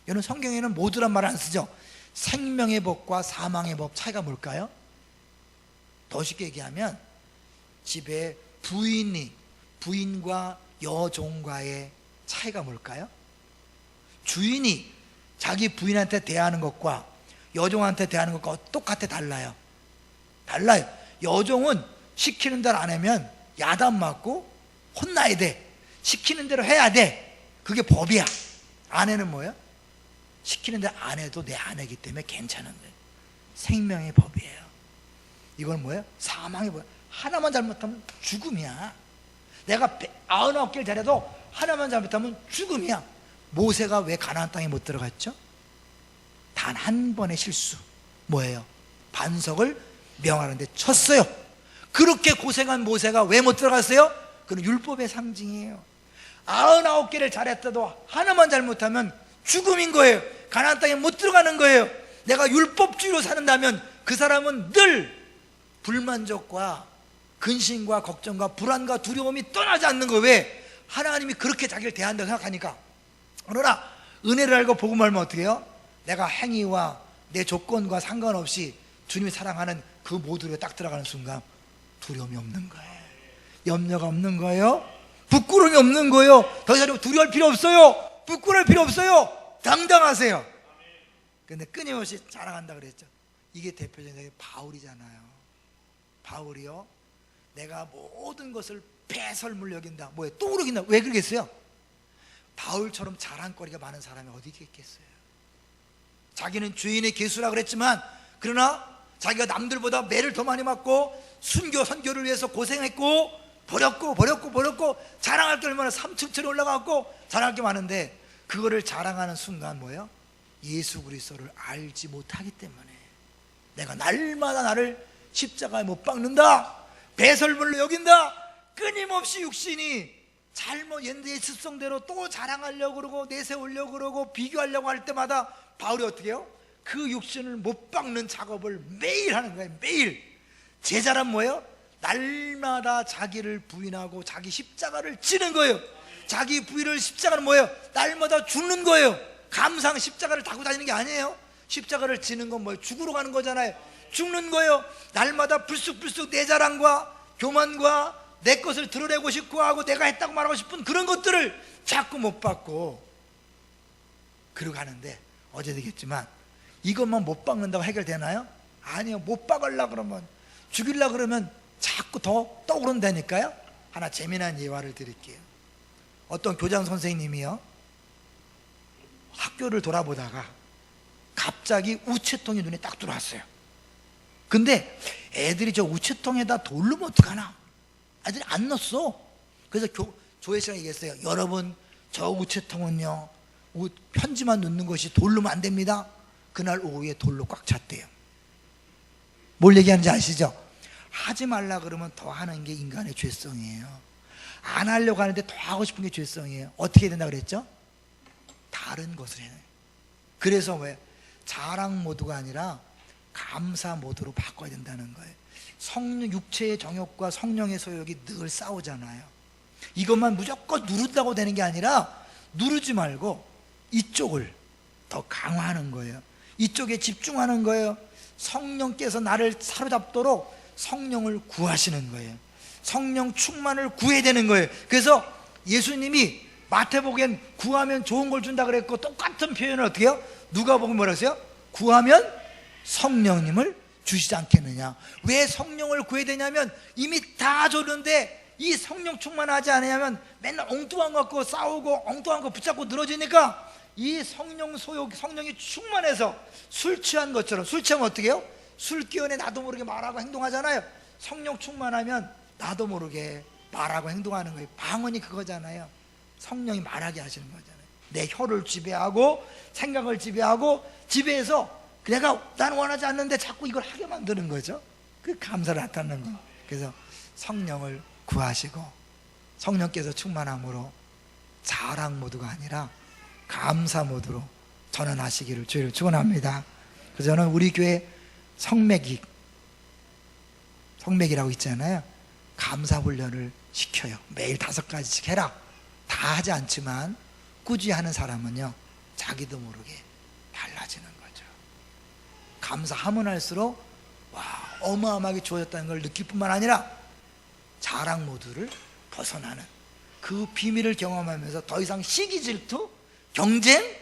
여러분 성경에는 모두란 말을 안 쓰죠. 생명의 법과 사망의 법 차이가 뭘까요? 더 쉽게 얘기하면 집에 부인과 여종과의 차이가 뭘까요? 주인이 자기 부인한테 대하는 것과 여종한테 대하는 것과 똑같아? 달라요? 달라요. 여종은 시키는 대로 안 하면 야단 맞고 혼나야 돼. 시키는 대로 해야 돼. 그게 법이야. 아내는 뭐예요? 시키는 대로 안 해도 내 아내이기 때문에 괜찮은 거예요. 생명의 법이에요. 이건 뭐예요? 사망의 법. 하나만 잘못하면 죽음이야. 내가 99개를 잘해도 하나만 잘못하면 죽음이야. 모세가 왜 가나안 땅에 못 들어갔죠? 단 한 번의 실수. 뭐예요? 반석을 명하는데 쳤어요. 그렇게 고생한 모세가 왜 못 들어갔어요? 그건 율법의 상징이에요. 99개를 잘했어도 하나만 잘못하면 죽음인 거예요. 가나안 땅에 못 들어가는 거예요. 내가 율법주의로 사는다면 그 사람은 늘 불만족과 근심과 걱정과 불안과 두려움이 떠나지 않는 거예요. 왜? 하나님이 그렇게 자기를 대한다고 생각하니까. 그러나 은혜를 알고 복음을 알면 어떻게 해요? 내가 행위와 내 조건과 상관없이 주님이 사랑하는 그 모두로 딱 들어가는 순간 두려움이 없는 거예요. 염려가 없는 거예요. 부끄러움이 없는 거예요. 더 이상 두려울 필요 없어요. 부끄러울 필요 없어요. 당당하세요. 근데 끊임없이 자랑한다 그랬죠. 이게 대표적인 게 바울이잖아요. 바울이요, 내가 모든 것을 배설물 여긴다. 뭐예요? 또 그러긴다. 왜 그러겠어요? 바울처럼 자랑거리가 많은 사람이 어디 있겠어요? 자기는 주인의 개수라 그랬지만, 그러나 자기가 남들보다 매를 더 많이 맞고 순교 선교를 위해서 고생했고 버렸고 자랑할 게 얼마나 3층처럼 올라가고 자랑할 게 많은데, 그거를 자랑하는 순간 뭐예요? 예수 그리스도를 알지 못하기 때문에 내가 날마다 나를 십자가에 못 박는다, 배설물로 여긴다. 끊임없이 육신이 잘못 옛날의 습성대로 또 자랑하려고 그러고 내세우려고 그러고 비교하려고 할 때마다 바울이 어떻게 해요? 그 육신을 못 박는 작업을 매일 하는 거예요. 매일. 제자란 뭐예요? 날마다 자기를 부인하고 자기 십자가를 지는 거예요. 자기 부인을 십자가는 뭐예요? 날마다 죽는 거예요. 감상 십자가를 타고 다니는 게 아니에요. 십자가를 지는 건 뭐예요? 죽으러 가는 거잖아요. 죽는 거예요. 날마다 불쑥불쑥 내 자랑과 교만과 내 것을 드러내고 싶고 하고 내가 했다고 말하고 싶은 그런 것들을 자꾸 못 받고 그러고 가는데, 어제 얘기했지만 이것만 못 박는다고 해결되나요? 아니요. 못 박으려고 그러면, 죽이려고 그러면 자꾸 더 떠오른다니까요. 하나 재미난 예화를 드릴게요. 어떤 교장 선생님이요, 학교를 돌아보다가 갑자기 우체통이 눈에 딱 들어왔어요. 근데 애들이 저 우체통에다 돌 넣으면 어떡하나? 애들이 안 넣었어. 그래서 조회 시간에 얘기했어요. 여러분, 저 우체통은요, 편지만 넣는 것이 돌 넣으면 안 됩니다. 그날 오후에 돌로 꽉 찼대요. 뭘 얘기하는지 아시죠? 하지 말라 그러면 더 하는 게 인간의 죄성이에요. 안 하려고 하는데 더 하고 싶은 게 죄성이에요. 어떻게 해야 된다 그랬죠? 다른 것을 해요. 그래서 왜? 자랑 모드가 아니라 감사 모드로 바꿔야 된다는 거예요. 육체의 정욕과 성령의 소욕이 늘 싸우잖아요. 이것만 무조건 누른다고 되는 게 아니라 누르지 말고 이쪽을 더 강화하는 거예요. 이쪽에 집중하는 거예요. 성령께서 나를 사로잡도록 성령을 구하시는 거예요. 성령 충만을 구해야 되는 거예요. 그래서 예수님이 마태복엔 구하면 좋은 걸 준다 그랬고, 똑같은 표현을 어떻게 해요? 누가복음 뭐라 했어요? 구하면 성령님을 주시지 않겠느냐. 왜 성령을 구해야 되냐면 이미 다 줬는데 이 성령 충만하지 않으면 맨날 엉뚱한 거 갖고 싸우고 엉뚱한 거 붙잡고 늘어지니까, 이 성령 소욕, 성령이 충만해서 술 취한 것처럼, 술 취하면 어떻게 해요? 술 기운에 나도 모르게 말하고 행동하잖아요. 성령 충만하면 나도 모르게 말하고 행동하는 거예요. 방언이 그거잖아요. 성령이 말하게 하시는 거잖아요. 내 혀를 지배하고 생각을 지배하고 지배해서 나는 원하지 않는데 자꾸 이걸 하게 만드는 거죠. 그 감사를 나타내는 거예요. 그래서 성령을 구하시고 성령께서 충만함으로 자랑 모드가 아니라 감사 모드로 전환하시기를 주의를 축원합니다. 그래서 저는 우리 교회 성맥이라고 있잖아요. 감사 훈련을 시켜요. 매일 5가지씩 해라. 다 하지 않지만 꾸준히 하는 사람은요, 자기도 모르게 달라지는 거죠. 감사하면 할수록 와, 어마어마하게 좋아졌다는 걸 느낄 뿐만 아니라 자랑 모드를 벗어나는 그 비밀을 경험하면서 더 이상 시기, 질투, 경쟁,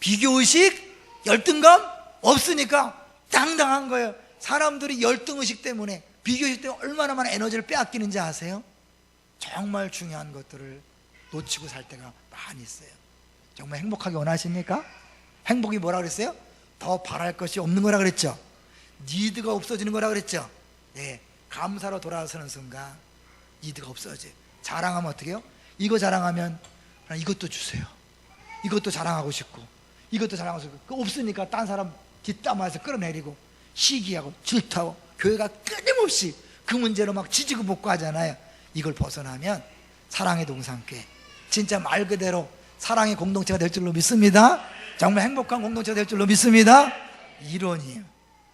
비교의식, 열등감 없으니까 당당한 거예요. 사람들이 열등의식 때문에, 비교의식 때문에 얼마나 많은 에너지를 빼앗기는지 아세요? 정말 중요한 것들을 놓치고 살 때가 많이 있어요. 정말 행복하게 원하십니까? 행복이 뭐라 그랬어요? 더 바랄 것이 없는 거라 그랬죠. 니드가 없어지는 거라 그랬죠. 네, 감사로 돌아서는 순간 니드가 없어져요. 자랑하면 어떻게 해요? 이거 자랑하면 이것도 주세요. 이것도 자랑하고 싶고 이것도 자랑하고 싶고, 그거 없으니까 딴 사람 뒷담화해서 끌어내리고 시기하고 질투하고, 교회가 끊임없이 그 문제로 막 지지고 볶고 하잖아요. 이걸 벗어나면 사랑의 동산교회, 진짜 말 그대로 사랑의 공동체가 될 줄로 믿습니다. 정말 행복한 공동체가 될 줄로 믿습니다. 이론이에요.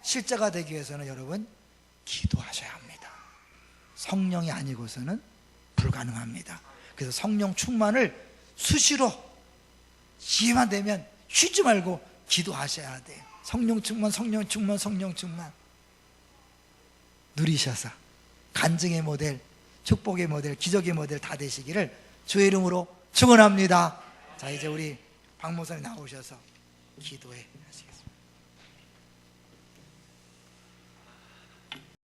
실제가 되기 위해서는 여러분 기도하셔야 합니다. 성령이 아니고서는 불가능합니다. 그래서 성령 충만을 수시로 기회만 되면 쉬지 말고 기도하셔야 돼요. 성령 충만, 성령 충만, 성령 충만 누리셔서 간증의 모델, 축복의 모델, 기적의 모델 다 되시기를 주의 이름으로 축원합니다. 자, 이제 우리 박 목사님 나오셔서 기도해 하시겠습니다.